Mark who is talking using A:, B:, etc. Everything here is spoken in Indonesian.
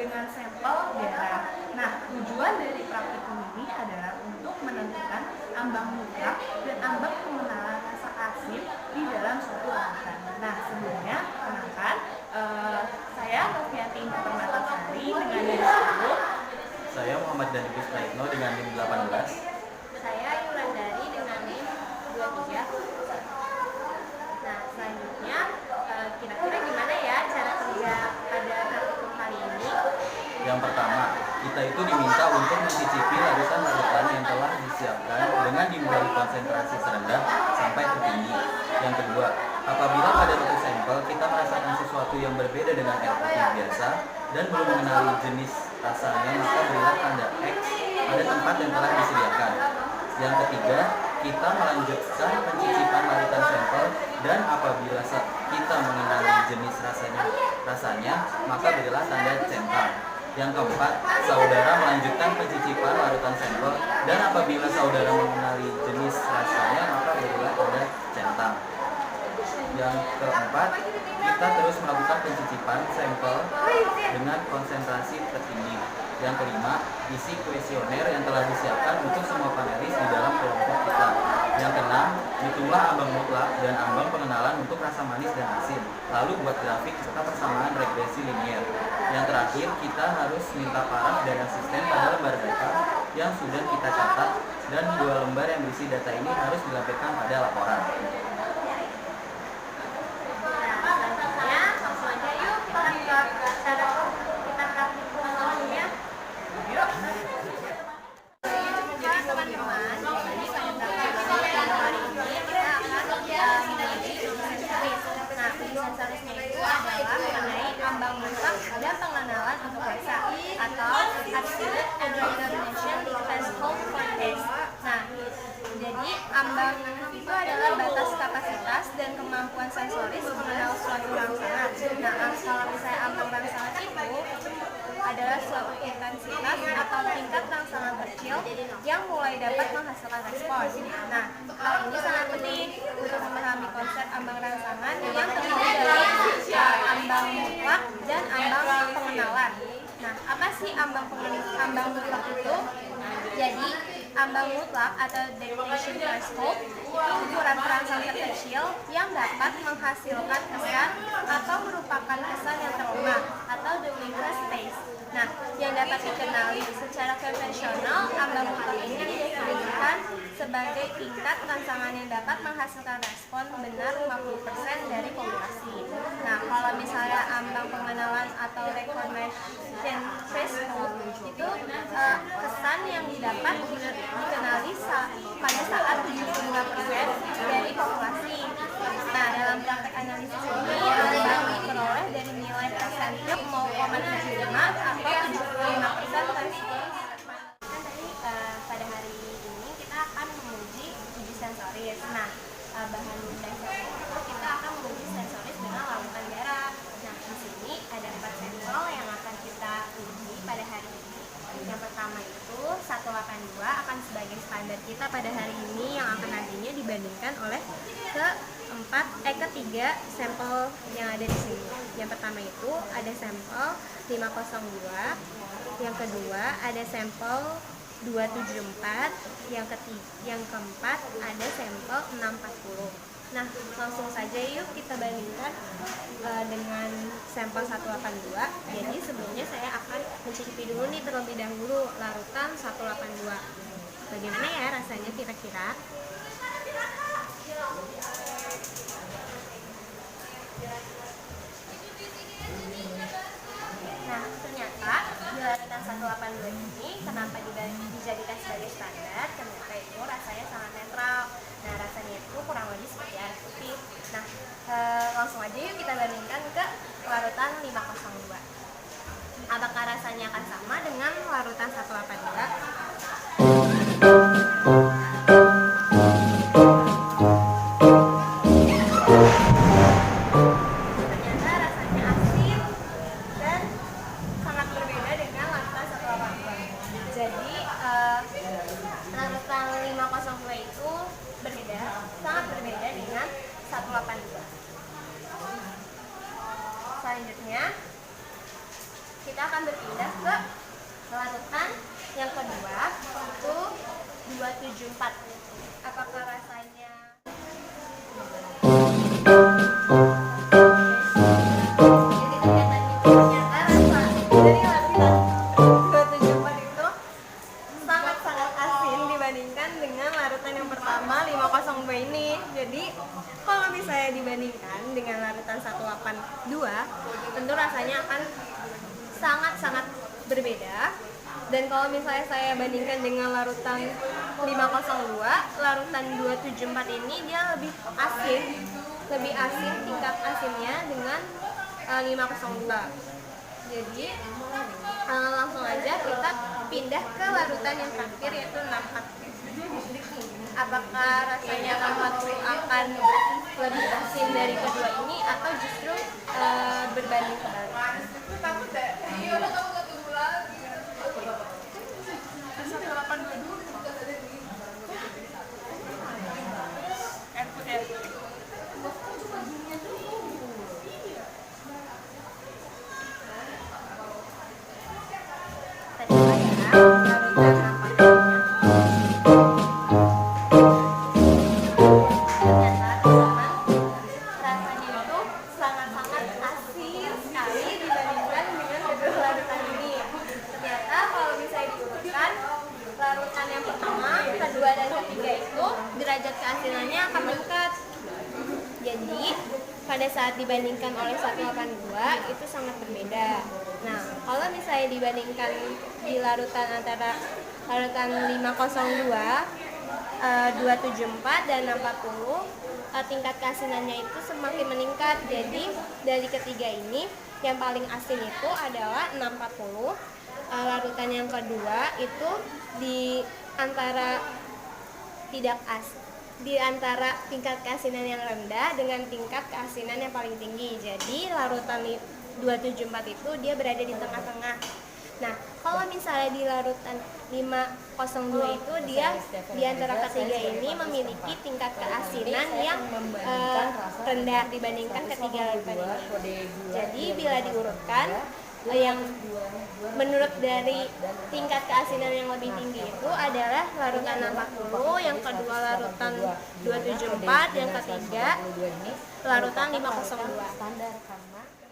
A: dengan sampel darah. Nah, tujuan dari praktikum ini adalah untuk menentukan ambang mutlak dan ambang pengenalan rasa asin di dalam suatu larutan. Nah, sebelumnya kenalkan, saya Novianti Permatasari dengan NIM 10.
B: Saya Muhammad Danibus Praitno dengan NIM 18.
C: Saya Yulandari dengan NIM 23. Nah, selanjutnya kira-kira gimana ya cara kerja pada praktikum kali ini?
B: Yang pertama, kita itu diminta untuk mencicipi larutan-larutan yang telah disiapkan dengan dimulai konsentrasi serendah sampai tertinggi. Yang kedua, apabila pada suatu sampel kita merasakan sesuatu yang berbeda dengan air putih biasa dan belum mengenali jenis rasanya, maka berilah tanda X pada tempat yang telah disediakan. Yang ketiga, kita melanjutkan pencicipan larutan sampel dan apabila kita mengenali jenis rasanya, maka berilah tanda centang. Yang keempat, saudara melanjutkan pencicipan larutan sampel dan apabila saudara mengenali jenis rasanya, maka berilah tanda centang. Yang keempat, kita terus melakukan pencicipan sampel dengan konsentrasi tertinggi. Yang kelima, isi kuesioner yang telah disiapkan untuk semua panelis di dalam kelompok kita. Yang keenam, hitunglah ambang mutlak dan ambang pengenalan untuk rasa manis dan asin. Lalu buat grafik serta persamaan regresi linier. Yang terakhir, kita harus minta paraf dari asisten pada lembar data yang sudah kita catat dan 2 lembar yang berisi data ini harus dilampirkan pada laporan.
C: Ambang mutlak dan pengenalan untuk rasa atau absolute and determination threshold for taste. Nah, jadi ambang itu adalah batas kapasitas dan kemampuan sensoris mengenal suatu rangsangan. Nah, kalau misalnya ambang rangsangan itu adalah suatu intensitas atau tingkat rangsangan kecil yang mulai dapat menghasilkan respon. Nah, hal ini sangat penting untuk memahami konsep ambang rangsangan yang terdiri dari ambang mutlak dan ambang pengenalan. Nah, apa sih ambang mutlak itu? Jadi, ambang mutlak atau detection threshold itu ukuran perangsang terkecil yang dapat menghasilkan kesan atau merupakan kesan yang terlemah atau the weakest taste. Nah, yang dapat dikenali secara konvensional, ambang mutlak ini didefinisikan sebagai tingkat rangsangan yang dapat menghasilkan respon benar 50% dari populasi. Nah, kalau misalnya ambang pengenalan atau recognition threshold itu kesan yang didapat dikenali pada saat 75% dari populasi. Nah, dalam praktek analisis ini ambang diperoleh dari nilai persentil 0,75 atau 75% respon. Pada hari ini kita akan menguji uji sensoris. Nah, bahan dasarnya itu kita akan menguji sensoris dengan larutan darah. Nah, di sini ada 4 sampel yang akan kita uji pada hari ini. Yang pertama itu 182 akan sebagai standar kita pada hari ini yang akan nantinya dibandingkan oleh ketiga sampel yang ada di sini. Yang pertama itu ada sampel 502, yang kedua ada sampel 274, yang keempat ada sampel 640. Nah, langsung saja yuk kita bandingkan dengan sampel 182. Jadi sebelumnya saya akan mencicipi dulu nih terlebih dahulu larutan 182. Bagaimana ya rasanya kira-kira? Nah, ternyata di larutan 182 ini kenapa dijadikan sebagai standar? Ternyata itu rasanya sangat netral. Nah, rasanya itu kurang lebih seperti air putih. Nah, langsung aja yuk kita bandingkan ke larutan 502. Apakah rasanya akan sama dengan larutan 182? Larutan 502 itu sangat berbeda dengan 182. Selanjutnya kita akan berpindah ke larutan yang kedua, itu 274. Apakah rasanya jadi ternyata rasa dari larutan 274 itu sangat-sangat asin dibandingkan dengan larutan yang pertama 502 ini. Jadi kalau misalnya dibandingkan dengan larutan 182, tentu rasanya akan sangat-sangat berbeda. Dan kalau misalnya saya bandingkan dengan larutan 502, larutan 274 ini dia lebih asin tingkat asinnya dengan 502. Jadi langsung aja kita pindah ke larutan yang terakhir, yaitu 64. Apakah rasanya 64 akan lebih asin dari kedua ini atau justru berbanding kebalik? Rasanya itu sangat-sangat asin sekali dibandingkan dengan kedua larutan ini. Ternyata kalau misalnya diurutkan, larutan yang pertama, kedua, dan ketiga itu derajat keasinannya akan meningkat. Jadi pada saat dibandingkan oleh 182 itu sangat berbeda. Nah, kalau misalnya dibandingkan di larutan antara larutan 502, 274 dan 640, tingkat keasinannya itu semakin meningkat. Jadi dari ketiga ini yang paling asin itu adalah 640. Larutan yang kedua itu di antara tingkat keasinan yang rendah dengan tingkat keasinan yang paling tinggi. Jadi larutan 274 itu dia berada di tengah-tengah. Nah, kalau misalnya di larutan 502 itu dia di antara ketiga ini memiliki tingkat keasinan yang rendah dibandingkan ketiga larutan ini. Jadi bila diurutkan, yang menurut dari tingkat keasinan yang lebih tinggi itu adalah larutan 640, yang kedua larutan 274, yang ketiga larutan 502.